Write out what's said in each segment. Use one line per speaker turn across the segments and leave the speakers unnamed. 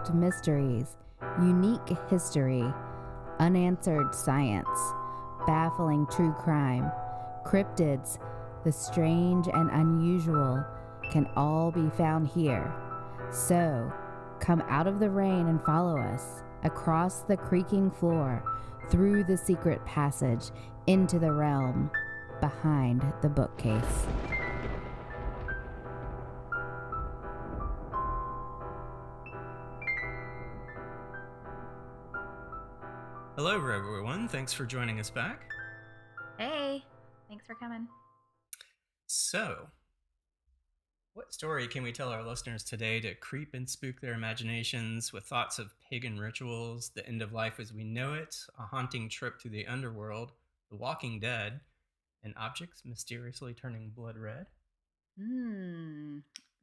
unsolved mysteries, unique history, unanswered science, baffling true crime, cryptids, the strange and unusual can all be found here. So, come out of the rain and follow us across the creaking floor, through the secret passage, into the realm behind the bookcase.
Hello, everyone. Thanks for joining us back.
Hey, thanks for coming.
So, what story can we tell our listeners today to creep and spook their imaginations with thoughts of pagan rituals, the end of life as we know it, a haunting trip through the underworld, the walking dead, and objects mysteriously turning blood red?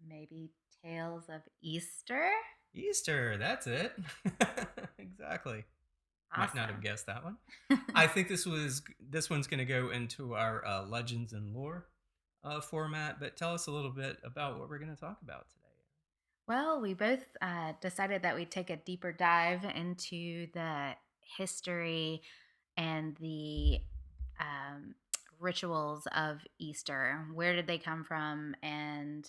Maybe Tales of Easter?
Easter, that's it. Exactly. Might not have
Awesome.
guessed that one. I think this one's going to go into our legends and lore format, but tell us a little bit about what we're going to talk about today.
Well, we both decided that we'd take a deeper dive into the history and the um, rituals of Easter. Where did they come from, and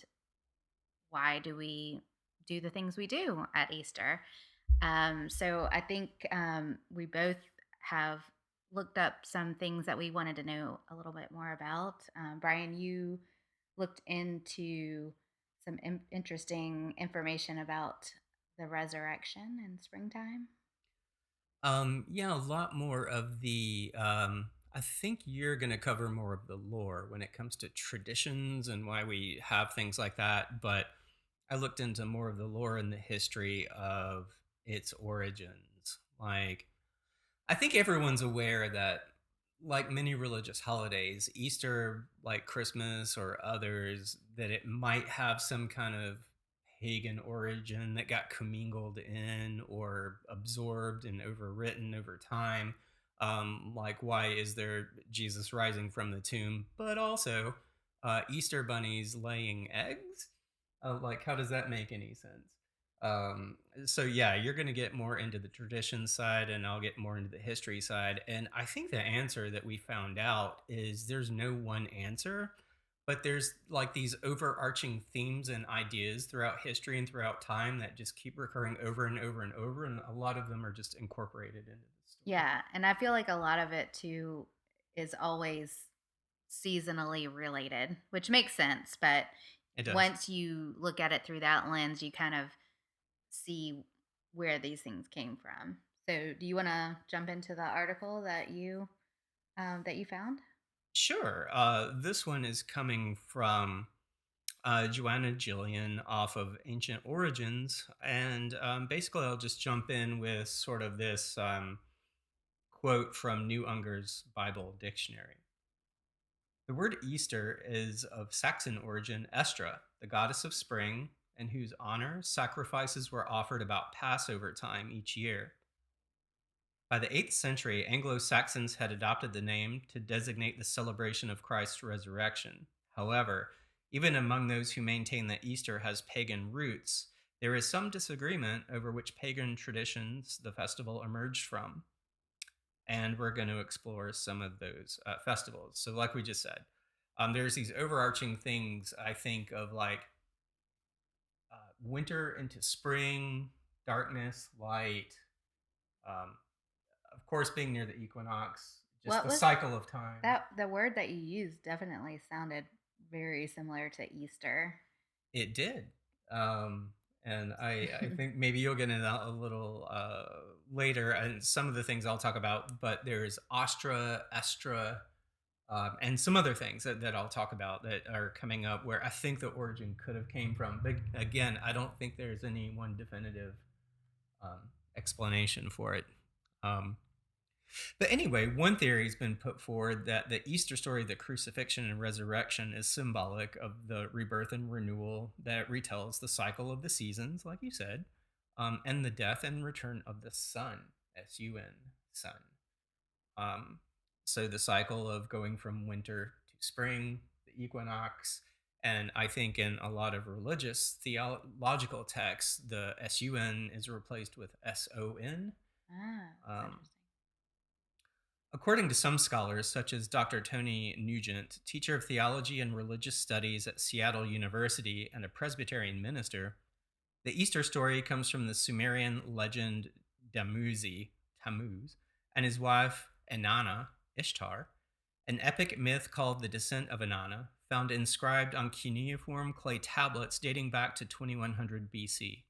why do we do the things we do at Easter? So I think we both have looked up some things that we wanted to know a little bit more about. Brian, you looked into some interesting information about the resurrection in springtime.
Yeah, a lot more of the. I think you're going to cover more of the lore when it comes to traditions and why we have things like that. But I looked into more of the lore and the history of its origins. Like, I think everyone's aware that, like many religious holidays, Easter, like Christmas or others, that it might have some kind of pagan origin that got commingled in or absorbed and overwritten over time. Like, why is there Jesus rising from the tomb, but also Easter bunnies laying eggs? Like, how does that make any sense? So yeah, you're going to get more into the tradition side and I'll get more into the history side. And I think the answer that we found out is there's no one answer, but there's like these overarching themes and ideas throughout history and throughout time that just keep recurring over and over and over. And a lot of them are just incorporated into the story.
Yeah, and I feel like a lot of it too is always seasonally related, which makes sense. But
It does.
once you look at it through that lens, you kind of see where these things came from. So, do you want to jump into the article that you found?
Sure. This one is coming from Joanna Gillian off of Ancient Origins. And basically, I'll just jump in with sort of this quote from New Unger's Bible Dictionary. The word Easter is of Saxon origin, Estra, the goddess of spring, in whose honor sacrifices were offered about Passover time each year. By the 8th century, Anglo Saxons had adopted the name to designate the celebration of Christ's resurrection. However, even among those who maintain that Easter has pagan roots, there is some disagreement over which pagan traditions the festival emerged from. And we're going to explore some of those festivals. So, like we just said, there's these overarching things I think of like winter into spring, darkness, light, um, of course, being near the equinox, just
What
the
was
cycle of time.
that? The word that you used definitely sounded very similar to Easter.
It did. And I think maybe you'll get into that a little later, and some of the things I'll talk about, but there's Astra, Estra, and some other things that I'll talk about that are coming up where I think the origin could have came from. But again, I don't think there's any one definitive um, explanation for it. Um, But anyway, one theory has been put forward that the Easter story, the crucifixion and resurrection, is symbolic of the rebirth and renewal that retells the cycle of the seasons, like you said, and the death and return of the sun, sun, sun. Um, so the cycle of going from winter to spring, the equinox, And I think in a lot of religious theological texts, the sun is replaced with son.
Ah, that's
Um,
interesting.
According to some scholars, such as Dr. Tony Nugent, teacher of theology and religious studies at Seattle University and a Presbyterian minister, the Easter story comes from the Sumerian legend Tammuz, and his wife Inanna, Ishtar, an epic myth called the Descent of Inanna, found inscribed on cuneiform clay tablets dating back to 2100 BC.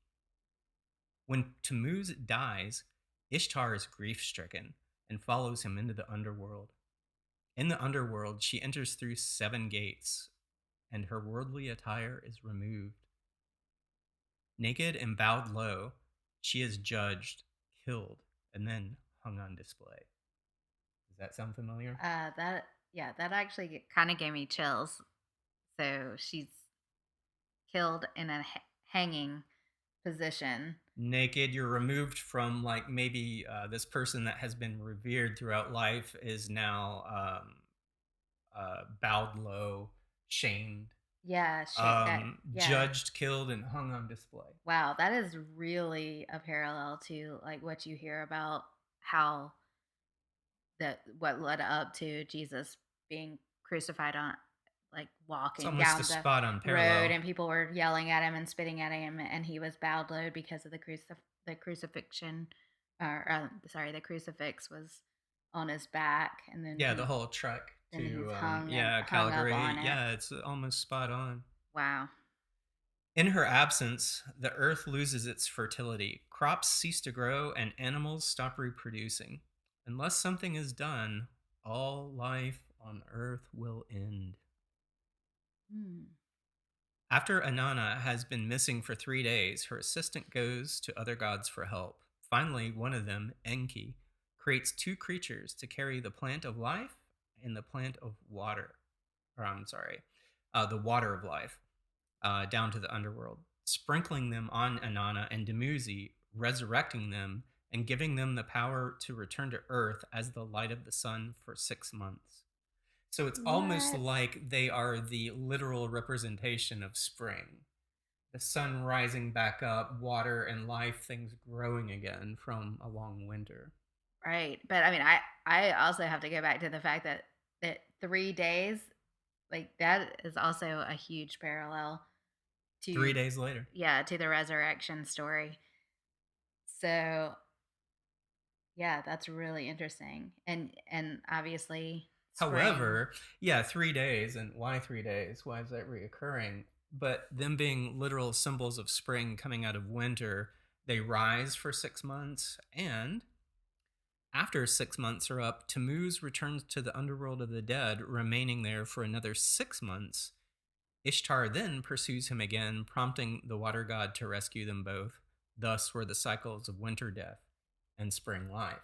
When Tammuz dies, Ishtar is grief stricken and follows him into the underworld. In the underworld, she enters through 7 gates, and her worldly attire is removed. Naked and bowed low, she is judged, killed, and then hung on display. Does that sound familiar?
That yeah, that actually kind of gave me chills. So she's killed in a hanging position.
Naked, you're removed from, like, maybe this person that has been revered throughout life is now bowed low, shamed,
Yeah, that yeah.
judged, killed, and hung on display.
Wow, that is really a parallel to like what you hear about how that what led up to Jesus being crucified on like
It's
walking
almost a
down the
spot on
road
parallel.
and people were yelling at him and spitting at him and he was bowed low because of the crucifixion or sorry the crucifix was on his back and
Yeah, the whole trek
then he's
to
hung hung up
Calgary.
on it.
Yeah, it's almost spot on.
Wow.
In her absence, the earth loses its fertility, crops cease to grow, and animals stop reproducing. Unless something is done, all life on earth will end.
Hmm.
After Anana has been missing for 3 days, her assistant goes to other gods for help. Finally, one of them, Enki, creates two creatures to carry the plant of life and the plant of water. Or, I'm sorry, the water of life down to the underworld, sprinkling them on Anana and Dumuzi, resurrecting them, and giving them the power to return to Earth as the light of the sun for 6 months. So it's almost
What?
like they are the literal representation of spring. The sun rising back up, water and life, things growing again from a long winter.
Right. But I mean I also have to go back to the fact that 3 days like that is also a huge parallel
Three
to
days later.
yeah, to the resurrection story. So, yeah, that's really interesting. And obviously spring.
However, yeah, 3 days, and why 3 days? Why is that reoccurring? But them being literal symbols of spring coming out of winter, they rise for 6 months, and after 6 months are up, Tammuz returns to the underworld of the dead, remaining there for another 6 months. Ishtar then pursues him again, prompting the water god to rescue them both. Thus were the cycles of winter death and spring life.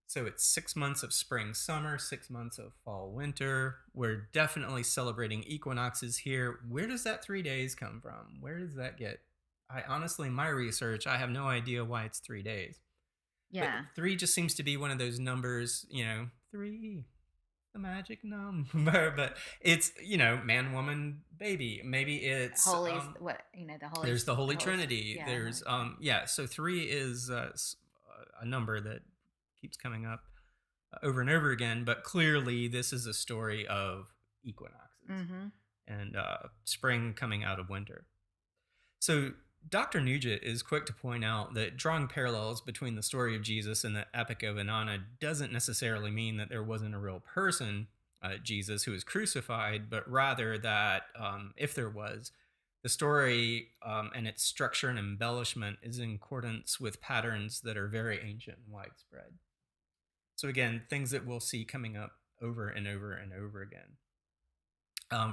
So it's 6 months of spring, summer, 6 months of fall, winter. We're definitely celebrating equinoxes here. Where does that 3 days come from? Where does that get? I honestly, my research, I have no idea why it's 3 days. But
Yeah.
three just seems to be one of those numbers, three, the magic number. But it's, man, woman, baby. Maybe it's
Holy what, the holy
there's the Holy
the holy
Trinity.
yeah,
There's
Holy Trinity.
yeah. So three is a number that keeps coming up over and over again. But clearly, this is a story of equinoxes
Mhm.
and spring coming out of winter. So Dr. Nugent is quick to point out that drawing parallels between the story of Jesus and the Epic of Inanna doesn't necessarily mean that there wasn't a real person, Jesus, who was crucified, but rather that if there was, the story and its structure and embellishment is in accordance with patterns that are very ancient and widespread. So, again, things that we'll see coming up over and over and over again.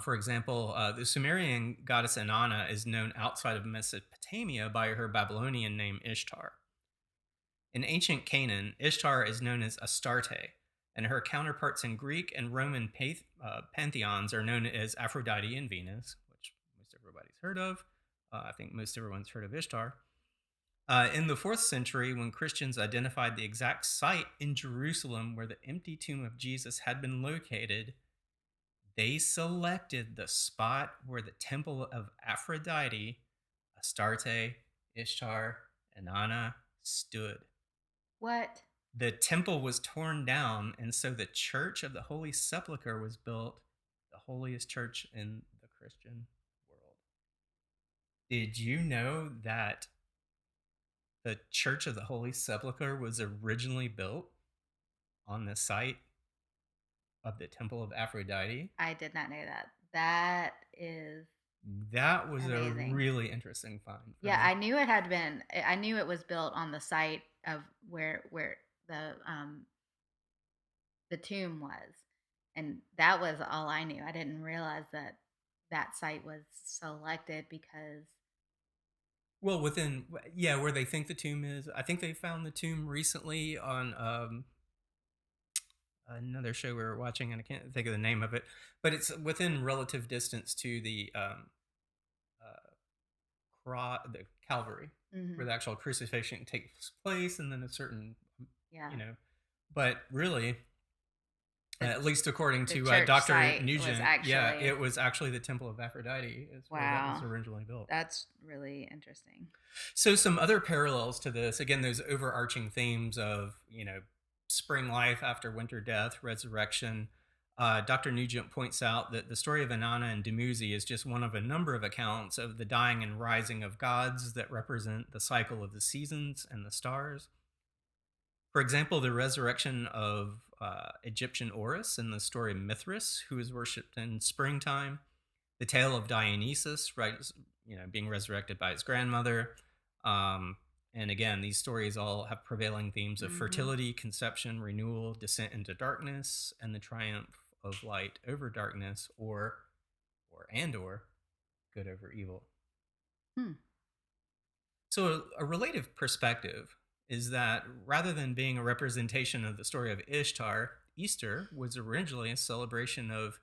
For example, the Sumerian goddess Inanna is known outside of Mesopotamia by her Babylonian name Ishtar. In ancient Canaan, Ishtar is known as Astarte, and her counterparts in Greek and Roman pantheons are known as Aphrodite and Venus, which most everybody's heard of. I think most everyone's heard of Ishtar. In the 4th century, when Christians identified the exact site in Jerusalem where the empty tomb of Jesus had been located, They selected the spot where the temple of Aphrodite, Astarte, Ishtar, and Anna stood.
What?
The temple was torn down, and so the Church of the Holy Sepulchre was built, the holiest church in the Christian world. Did you know that the Church of the Holy Sepulchre was originally built on the site of the Temple of Aphrodite?
I did not know that. That is
That was a
amazing.
really interesting find for
Yeah,
me.
I knew it had been. I knew it was built on the site of where the tomb was, and that was all I knew. I didn't realize that that site was selected because
Well, yeah, where they think the tomb is. I think they found the tomb recently on another show we were watching, and I can't think of the name of it, but it's within relative distance to uh, the Calvary, where
hmm
the actual crucifixion takes place, and then a certain,
yeah,
you know, but really,
the
at least according
the
to
church
Dr.
site was
Nugent, yeah,
actually
it was actually the Temple of Aphrodite is where that was
wow.
originally built.
That's really interesting.
So some other parallels to this, again, those overarching themes of, spring life after winter death, resurrection. Dr. Nugent points out that the story of Inanna and Dumuzi is just one of a number of accounts of the dying and rising of gods that represent the cycle of the seasons and the stars. For example, the resurrection of Egyptian Horus in the story of Mithras, who is worshipped in springtime, the tale of Dionysus, right, being resurrected by his grandmother. Um, and again, these stories all have prevailing themes of
hmm
fertility, conception, renewal, descent into darkness, and the triumph of light over darkness, or good over evil.
Hmm.
So, a relative perspective is that rather than being a representation of the story of Ishtar, Easter was originally a celebration of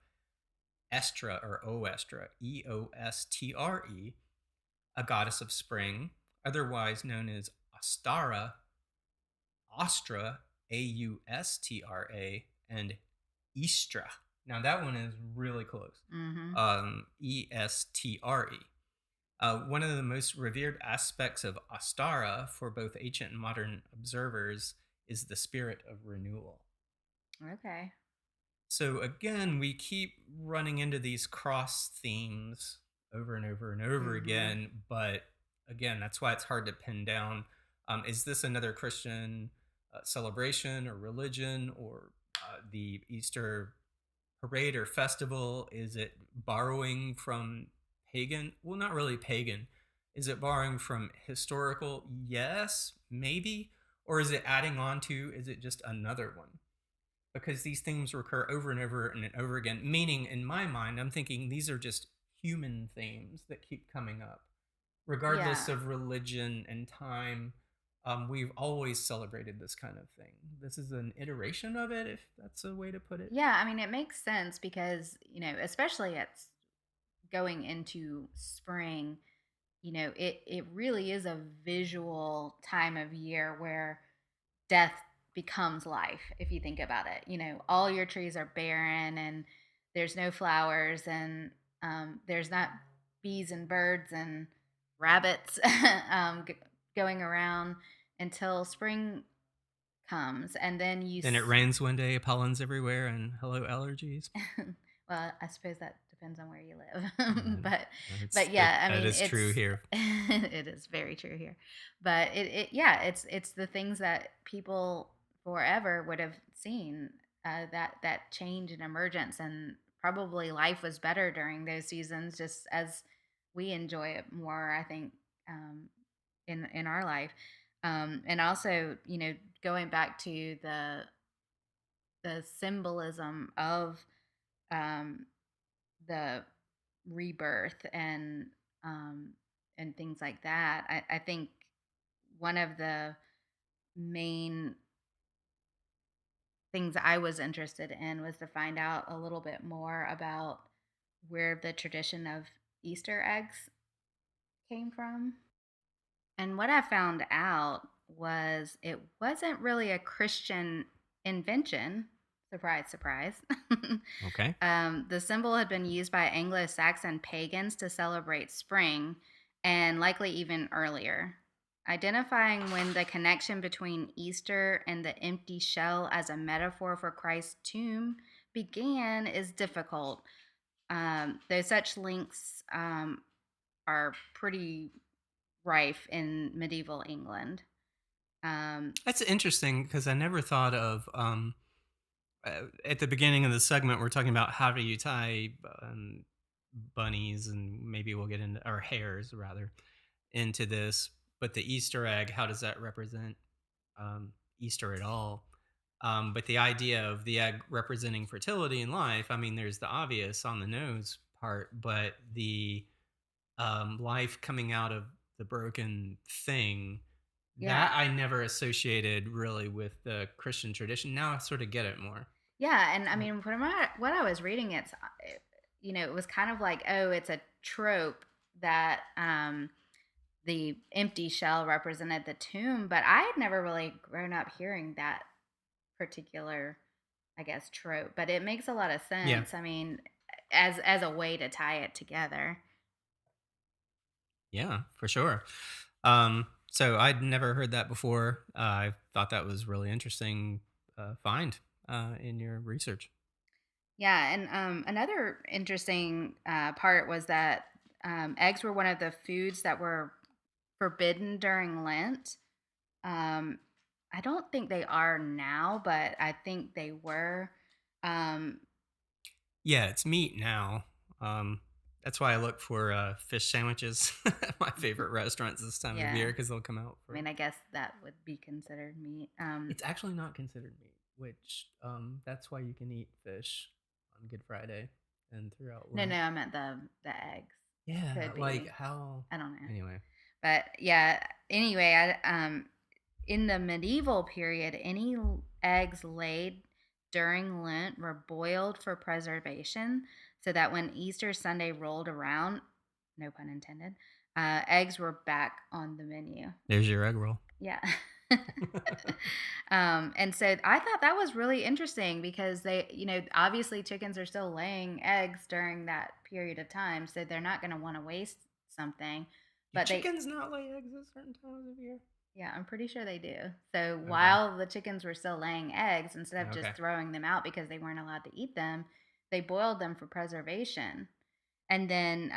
Estra or Oestra, Eostre, a goddess of spring, otherwise known as Ostara, Ostra, Austra, and Istra. Now that one is really close.
hmm
Estre. One of the most revered aspects of Ostara for both ancient and modern observers is the spirit of renewal.
Okay.
So again, we keep running into these cross themes over and over and over
hmm
again. But again, that's why it's hard to pin down. Is this another Christian celebration or religion, or the Easter parade or festival? Is it borrowing from pagan? Well, not really pagan. Is it borrowing from historical? Yes, maybe. Or is it adding on to? Is it just another one? Because these themes recur over and over and over again. Meaning, in my mind, I'm thinking these are just human themes that keep coming up, regardless
Yeah.
of religion and time. We've always celebrated this kind of thing. This is an iteration of it, if that's a way to put it.
Yeah, I mean, it makes sense because, especially it's going into spring, it really is a visual time of year where death becomes life, if you think about it. All your trees are barren and there's no flowers and there's not bees and birds and rabbits going around until spring comes. And then
Then it rains one day, pollen's everywhere, and hello allergies.
well, I suppose that depends on where you live.
And
but
that's
but
that,
yeah, I
that
mean
is true
it's
here.
it is very true here. But it yeah, it's the things that people forever would have seen, that change and emergence, and probably life was better during those seasons just as we enjoy it more, I think, in our life. And also, going back to the symbolism of um, the rebirth um, and things like that. I think one of the main things I was interested in was to find out a little bit more about where the tradition of Easter eggs came from. And what I found out was it wasn't really a Christian invention. Surprise, surprise.
Okay.
The symbol had been used by Anglo Saxon pagans to celebrate spring and likely even earlier. Identifying when the connection between Easter and the empty shell as a metaphor for Christ's tomb began is difficult, though such links are pretty rife in medieval England. Um,
That's interesting because I never thought of at the beginning of the segment we're talking about how do you tie bunnies, and maybe we'll get into, or hares rather, into this, but the Easter egg, how does that represent Easter at all? But the idea of the egg representing fertility in life, I mean, there's the obvious on the nose part, but the life coming out of the broken thing,
yeah,
that I never associated really with the Christian tradition. Now I sort of get it more.
yeah, and I
So,
mean, from what I was reading, it was kind of like, oh, it's a trope that the empty shell represented the tomb, but I had never really grown up hearing that particular, I guess, trope. But it makes a lot of
yeah,
sense. I mean, as a way to tie it together.
yeah, for sure. So I'd never heard that before. I thought that was really interesting find in your research.
Yeah, and another interesting part was that eggs were one of the foods that were forbidden during Lent. Um, I don't think they are now, but I think they were. Um,
Yeah, it's meat now. Um, that's why I look for fish sandwiches at my favorite restaurants this time of
yeah,
year because they'll come out
I
for.
mean, I guess that would be considered meat.
It's actually not considered meat, which that's why you can eat fish on Good Friday and throughout
No,
Lent.
I meant the eggs.
Yeah,
Could
like
be.
how.
I don't know.
Anyway,
But yeah, anyway, in the medieval period, any eggs laid during Lent were boiled for preservation so that when Easter Sunday rolled around, no pun intended, eggs were back on the menu.
there's your egg roll.
Yeah. And so I thought that was really interesting because obviously chickens are still laying eggs during that period of time, so they're not going to want to waste something.
Do
But
chickens not lay eggs at certain times of year?
yeah, I'm pretty sure they do. So
Okay.
while the chickens were still laying eggs, instead of just
Okay.
throwing them out because they weren't allowed to eat them, they boiled them for preservation. And then,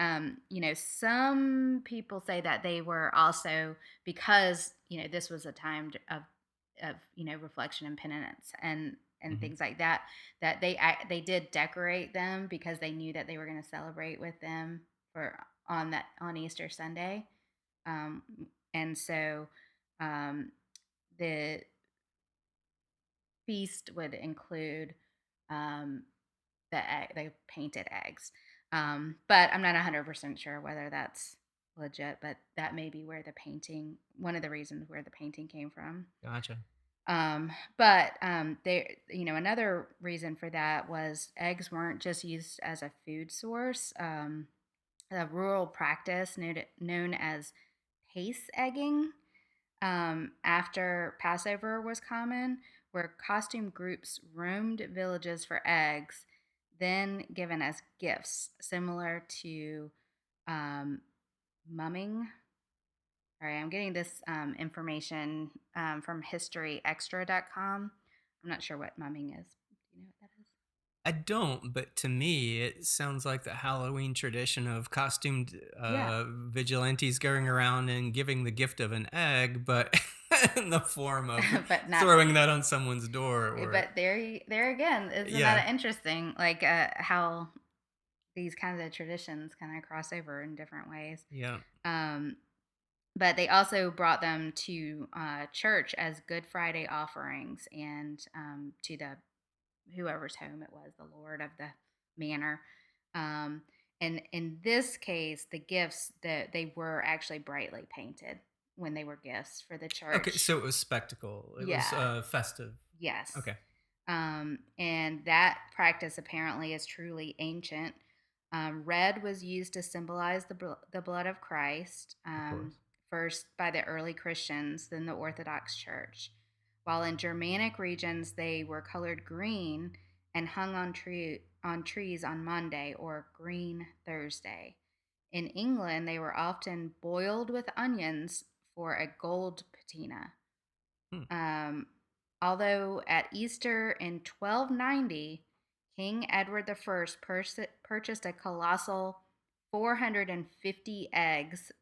some people say that they were also because this was a time of reflection and penitence and
Hmm.
things like that. That they did decorate them because they knew that they were going to celebrate with them for on Easter Sunday. Um, and so um, the feast would include um, the painted eggs. But I'm not 100% sure whether that's legit, but that may be where one of the reasons where the painting came from.
Gotcha.
Another reason for that was eggs weren't just used as a food source. A rural practice known as pace egging after Passover was common, where costume groups roamed villages for eggs, then given as gifts, similar to um, mumming. All right, I'm getting this information from historyextra.com. I'm not sure what mumming is. Do you know what that is?
I don't, but to me, it sounds like the Halloween tradition of costumed
Yeah,
vigilantes going around and giving the gift of an egg, but in the form of
but not.
throwing that on someone's door. Or
But there again, isn't
yeah,
that interesting? Like how these kinds of traditions kind of cross over in different ways.
yeah.
Um, but they also brought them to church as Good Friday offerings and to the whoever's home it was, the Lord of the manor. Um, and in this case, the gifts that they were actually brightly painted when they were gifts for the
Okay,
church.
so it was spectacle. It was
Yeah.
festive.
Yes.
Okay,
And that practice apparently is truly ancient. Red was used to symbolize the blood of Christ,
of course.
first by the early Christians, then the Orthodox Church. While in Germanic regions they were colored green, and hung on trees on Monday or Green Thursday. In England, they were often boiled with onions for a gold patina.
Hmm.
Um, Although at Easter in 1290, King Edward I purchased a colossal 450 eggs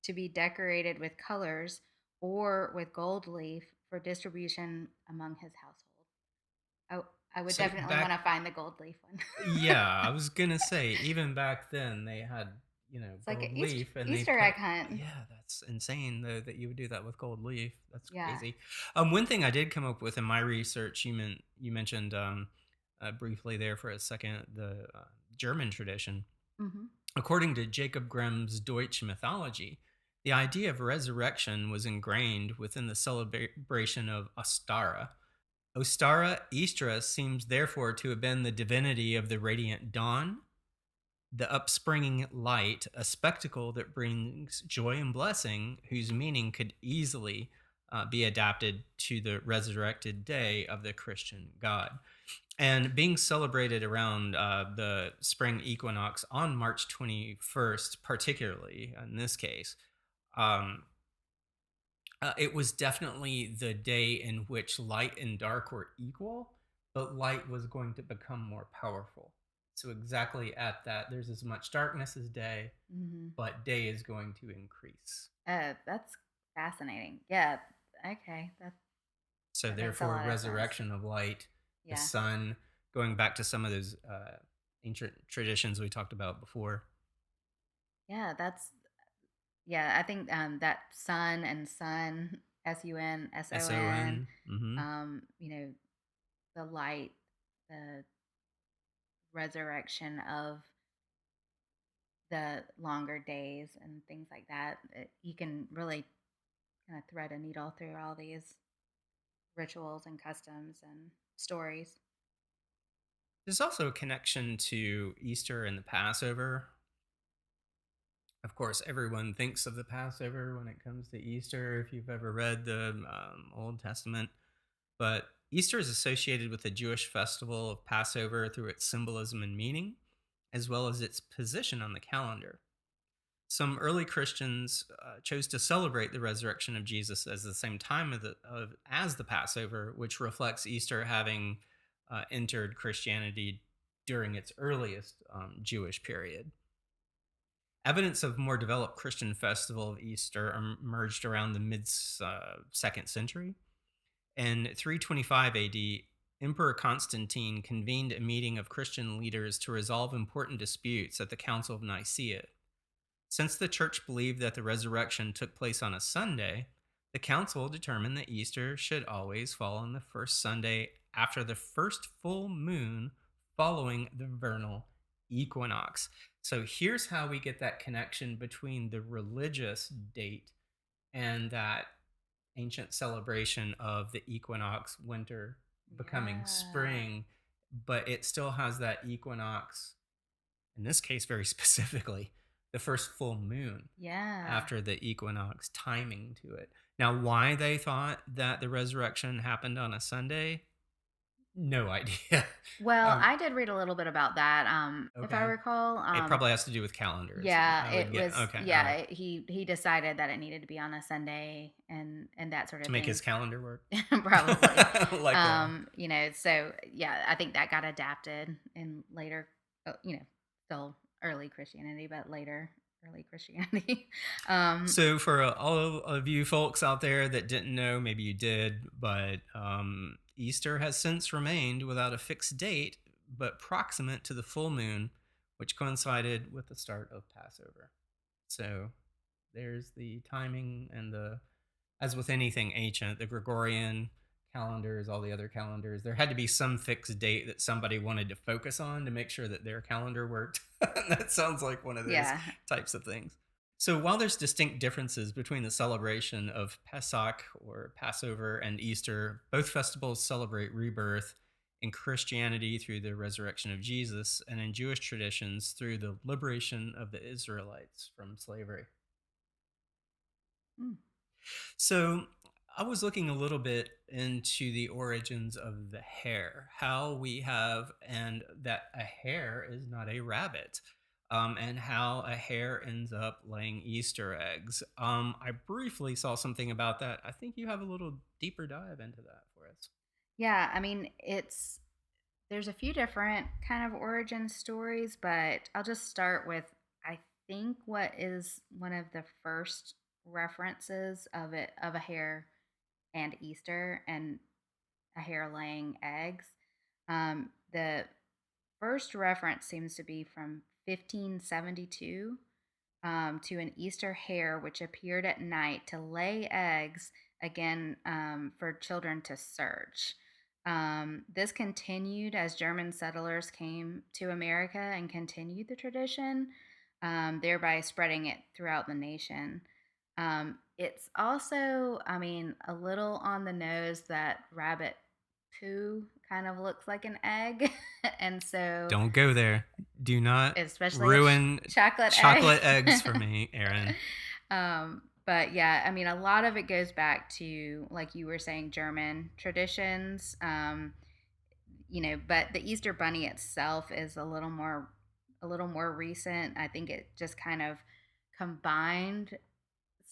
to be decorated with colors or with gold leaf for distribution among his household. I would
So
definitely want
back,
to find the gold leaf one.
yeah, I was gonna say even back then they had
It's like an
gold leaf and they
Easter
put
egg hunt.
yeah, that's insane though that you would do that with gold leaf. That's
Yeah.
crazy. One thing I did come up with in my research, you mentioned briefly there for a second the German tradition.
Hmm.
According to Jacob Grimm's Deutsche mythology, the idea of resurrection was ingrained within the celebration of Ostara. Ostara Istra seems therefore to have been the divinity of the radiant dawn, the upspringing light, a spectacle that brings joy and blessing, whose meaning could easily be adapted to the resurrected day of the Christian God. And being celebrated around the spring equinox on March 21st, particularly in this case, um, it was definitely the day in which light and dark were equal, but light was going to become more powerful. So, exactly at that, there's as much darkness as day,
Hmm.
but day is going to increase.
That's fascinating. Yeah. Okay.
So,
That makes a
therefore,
lot of sense.
resurrection of light, the
Yeah.
sun, going back to some of those ancient traditions we talked about before.
Yeah. Yeah. I think that
S O
sun,
N. Mm-hmm.
you know, the light, the resurrection of the longer days and things like that. You can really kind of thread a needle through all these rituals and customs and stories.
There's also a connection to Easter and the Passover. Of course, everyone thinks of the Passover when it comes to Easter, if you've ever read the Old Testament. But Easter is associated with the Jewish festival of Passover through its symbolism and meaning, as well as its position on the calendar. Some early Christians chose to celebrate the resurrection of Jesus as the same time as the Passover, which reflects Easter having entered Christianity during its earliest Jewish period. Evidence of more developed Christian festival of Easter emerged around the mid second century. In 325 AD, Emperor Constantine convened a meeting of Christian leaders to resolve important disputes at the Council of Nicaea. Since the church believed that the resurrection took place on a Sunday, the council determined that Easter should always fall on the first Sunday after the first full moon following the vernal equinox. So here's how we get that connection between the religious date and that ancient celebration of the equinox, winter becoming
Yeah.
spring, but it still has that equinox, in this case, very specifically, the first full moon
Yeah.
after the equinox timing to it. Now, why they thought that the resurrection happened on a Sunday, no idea.
Well,
um,
I did read a little bit about that. If I
okay.
recall,
It probably has to do with calendars.
yeah,
I would
it
get,
was.
okay, all
Yeah,
right.
he decided that it needed to be on a Sunday and that sort
To
of
make his
thing.
calendar work.
Probably.
Like,
So yeah, I think that got adapted in later, still early Christianity, but later early Christianity. um,
so for all of you folks out there that didn't know, maybe you did, but Easter has since remained without a fixed date, but proximate to the full moon, which coincided with the start of Passover. So there's the timing and as with anything ancient, the Gregorian calendars, all the other calendars, there had to be some fixed date that somebody wanted to focus on to make sure that their calendar worked. That sounds like one of those
yeah,
types of things. So while there's distinct differences between the celebration of Pesach or Passover and Easter, both festivals celebrate rebirth in Christianity through the resurrection of Jesus and in Jewish traditions through the liberation of the Israelites from slavery.
mm,
So I was looking a little bit into the origins of the hare, how we have, and that a hare is not a rabbit, and how a hare ends up laying Easter eggs. I briefly saw something about that. I think you have a little deeper dive into that for us.
Yeah, I mean, there's a few different kind of origin stories, but I'll just start with I think what is one of the first references of a hare and Easter and a hare laying eggs. The first reference seems to be from 1572 to an Easter hare which appeared at night to lay eggs again for children to search. This continued as German settlers came to America and continued the tradition, thereby spreading it throughout the nation. It's also, I mean, a little on the nose that rabbit poo kind of looks like an egg. And so,
Don't go there. Do not
especially
ruin
chocolate egg.
chocolate eggs for me, Aaron.
But yeah, I mean, a lot of it goes back to, like you were saying, German traditions. But the Easter Bunny itself is a little more recent. I think it just kind of combined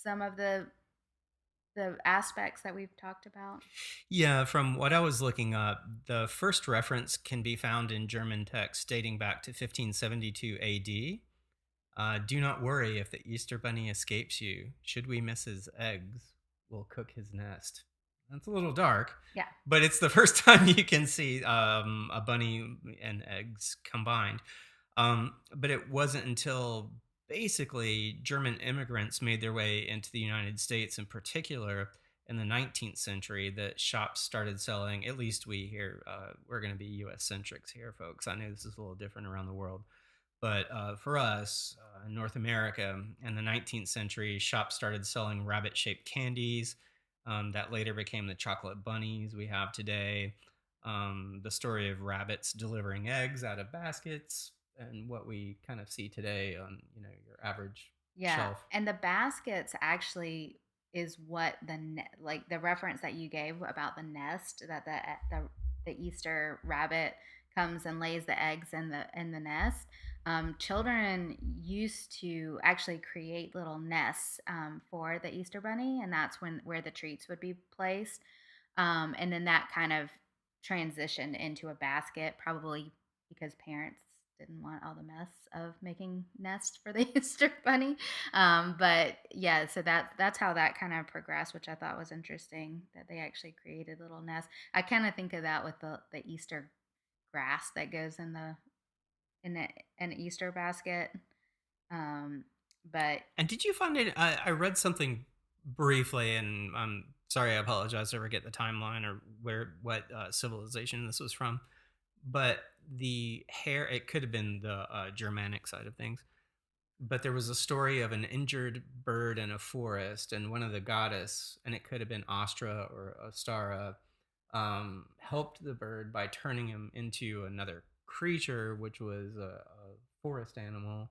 some of the aspects that we've talked about.
Yeah, from what I was looking up, the first reference can be found in German text dating back to 1572 AD. Do not worry if the Easter Bunny escapes you. Should we miss his eggs, we'll cook his nest. That's a little dark,
Yeah.
but it's the first time you can see a bunny and eggs combined. But it wasn't until basically German immigrants made their way into the United States, in particular in the 19th century, that shops started selling. At least we here, we're going to be U.S. centrics here, folks. I know this is a little different around the world, but for us in North America in the 19th century, shops started selling rabbit shaped candies that later became the chocolate bunnies we have today. The story of rabbits delivering eggs out of baskets, and what we kind of see today on your average
Yeah,
shelf.
and the baskets actually is what like the reference that you gave about the nest that the Easter rabbit comes and lays the eggs in the nest. Children used to actually create little nests for the Easter bunny, and that's where the treats would be placed. And then that kind of transitioned into a basket, probably because parents didn't want all the mess of making nests for the Easter bunny. But yeah, so that's how that kind of progressed, which I thought was interesting that they actually created little nests. I kind of think of that with the Easter grass that goes in an Easter basket. Um, but
And did you find it? I read something briefly, and I'm sorry, I apologize. I forget the timeline or what civilization this was from. But the hair, it could have been the Germanic side of things. But there was a story of an injured bird in a forest, and one of the goddess, and it could have been Astra or Astara, helped the bird by turning him into another creature, which was a forest animal.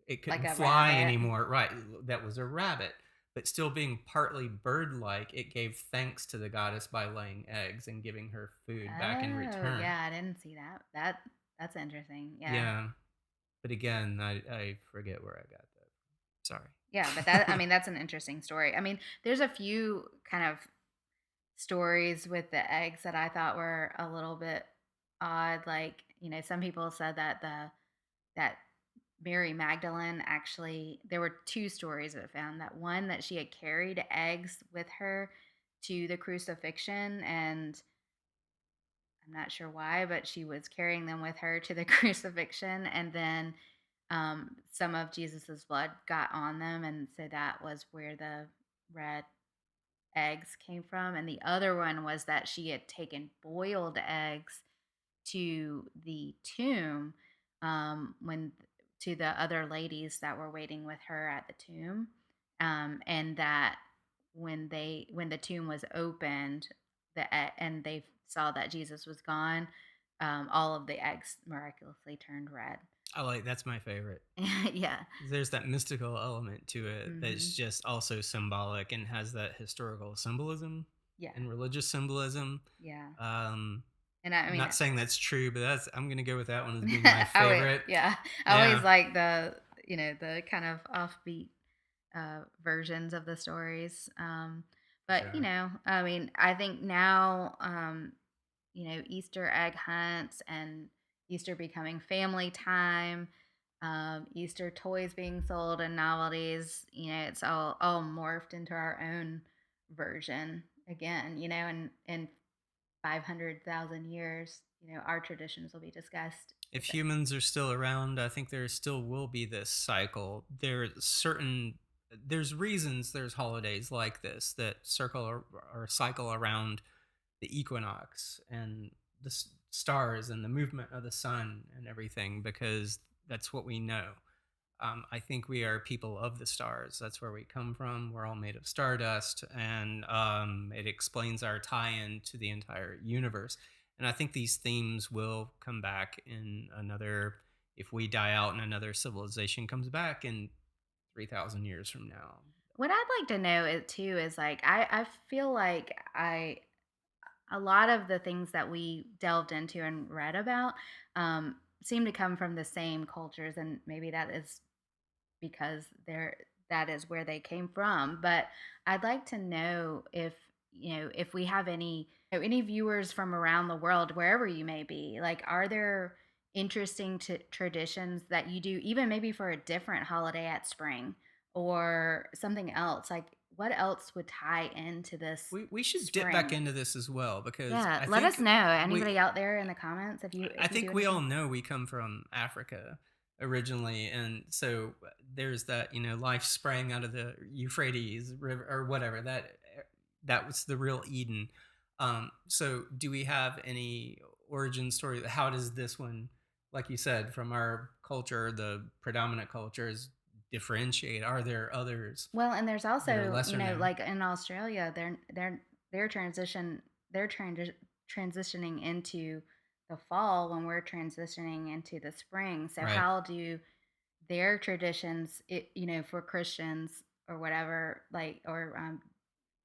It
like
couldn't
a
fly
rabbit.
anymore. Right. That was a rabbit. But still being partly bird like, it gave thanks to the goddess by laying eggs and giving her food back in
Oh
return.
yeah, I didn't see that. That's interesting. Yeah.
Yeah. But again, I forget where I got that.
Yeah, but I
Sorry.
mean, that's an interesting story. I mean, there's a few kind of stories with the eggs that I thought were a little bit odd. Like, some people said that Mary Magdalene actually, there were two stories that I found. That one, that she had carried eggs with her to the crucifixion, and I'm not sure why, but she was carrying them with her to the crucifixion, and then some of Jesus's blood got on them, and so that was where the red eggs came from. And the other one was that she had taken boiled eggs to the tomb, when to the other ladies that were waiting with her at the tomb, and that when the tomb was opened, and they saw that Jesus was gone, all of the eggs miraculously turned red.
That's my favorite.
Yeah.
There's that mystical element to it
Hmm.
that's just also symbolic and has that historical symbolism
Yeah.
and religious symbolism.
Yeah.
Um,
And I
I'm
mean,
not saying that's true, but I'm gonna go with that one as being my favorite.
yeah, I always
Yeah,
like the kind of offbeat versions of the stories.
for
But
sure.
I mean, I think now, Easter egg hunts and Easter becoming family time, Easter toys being sold and novelties. It's all morphed into our own version again. In 500,000 years, our traditions will be discussed.
If humans are still around, I think there still will be this cycle. There's reasons there's holidays like this that circle or cycle around the equinox and the stars and the movement of the sun and everything because that's what we know. I think we are people of the stars. That's where we come from. We're all made of stardust, and it explains our tie-in to the entire universe. And I think these themes will come back in another. If we die out and another civilization comes back in 3,000 years from now.
What I'd like to know is too is like I feel like I a lot of the things that we delved into and read about seem to come from the same cultures, and maybe that is because that is where they came from. But I'd like to know if we have any viewers from around the world, wherever you may be, like, are there interesting traditions that you do, even maybe for a different holiday at spring or something else? Like, what else would tie into this
We should dip back
spring?
into this as well because
Yeah,
I
let us
think
know.
we
Anybody out there in the comments
I
if you do
think we all
anything?
know we come from Africa originally, and so there's that life sprang out of the Euphrates River or whatever that was the real Eden. So do we have any origin story? How does this one, like you said, from our culture, the predominant cultures, differentiate? Are there others
Well, and there's
that are
also,
lesser known?
like in Australia, they're transitioning into the fall when we're transitioning into the spring. So
Right.
how do their traditions, for Christians or whatever, like, or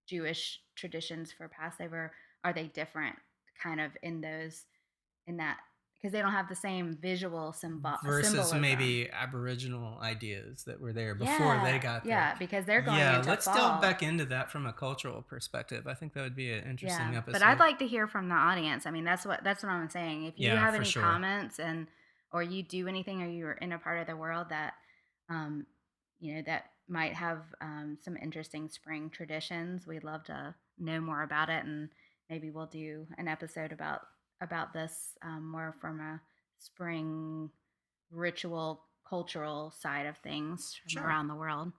Jewish traditions for Passover, are they different kind of in that, because they don't have the same visual
Versus
symbolism.
maybe Aboriginal ideas that were there before they
Yeah,
got there.
yeah, because they're going
Yeah,
into
let's delve
fall.
back into that from a cultural perspective. I think that would be an interesting
Yeah, but I'd
episode.
like to hear from the audience. I mean, that's what I'm saying. If you
Yeah,
have
for
any
sure.
comments, or you do anything, or you're in a part of the world that um that might have some interesting spring traditions, we'd love to know more about it, and maybe we'll do an episode about this more from a spring ritual cultural side of things from
Sure.
around the world.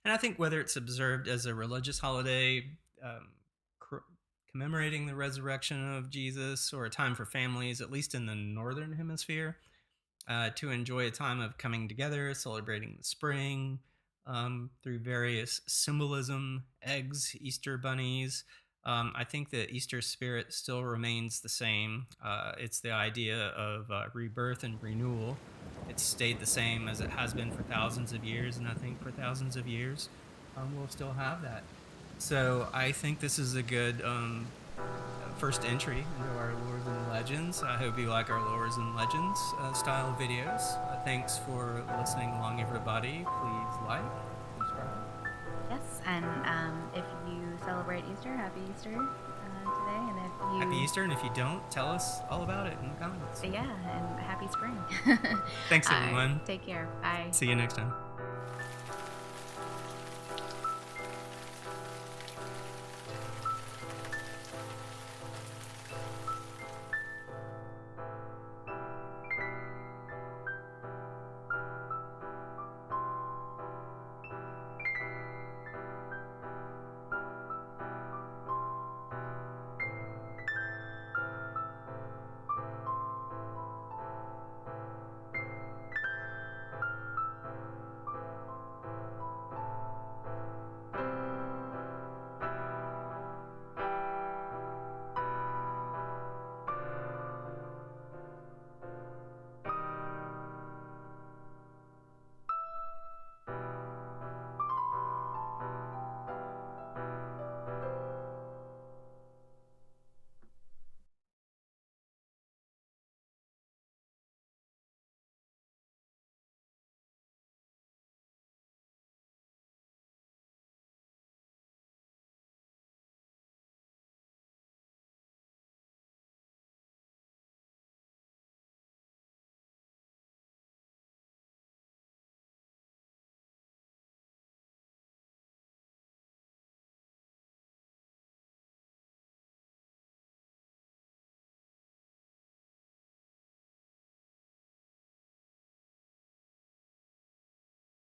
And I think whether it's observed as a religious holiday, um, cr- commemorating the resurrection of Jesus, or a time for families, at least in the northern hemisphere, to enjoy a time of coming together, celebrating the spring through various symbolism, eggs, Easter bunnies. I think the Easter spirit still remains the same. It's the idea of rebirth and renewal. It's stayed the same as it has been for thousands of years, and I think for thousands of years, we'll still have that. So I think this is a good first entry into our lores and legends. I hope you like our lores and legends style videos. Thanks for listening along, everybody. Please like, subscribe.
Yes, and if you celebrate Easter, happy Easter today, and if
Happy
you,
Easter, and if you don't, tell us all about it in the comments.
yeah, and happy spring.
Thanks,
All right,
everyone.
take care. Bye.
See you next time.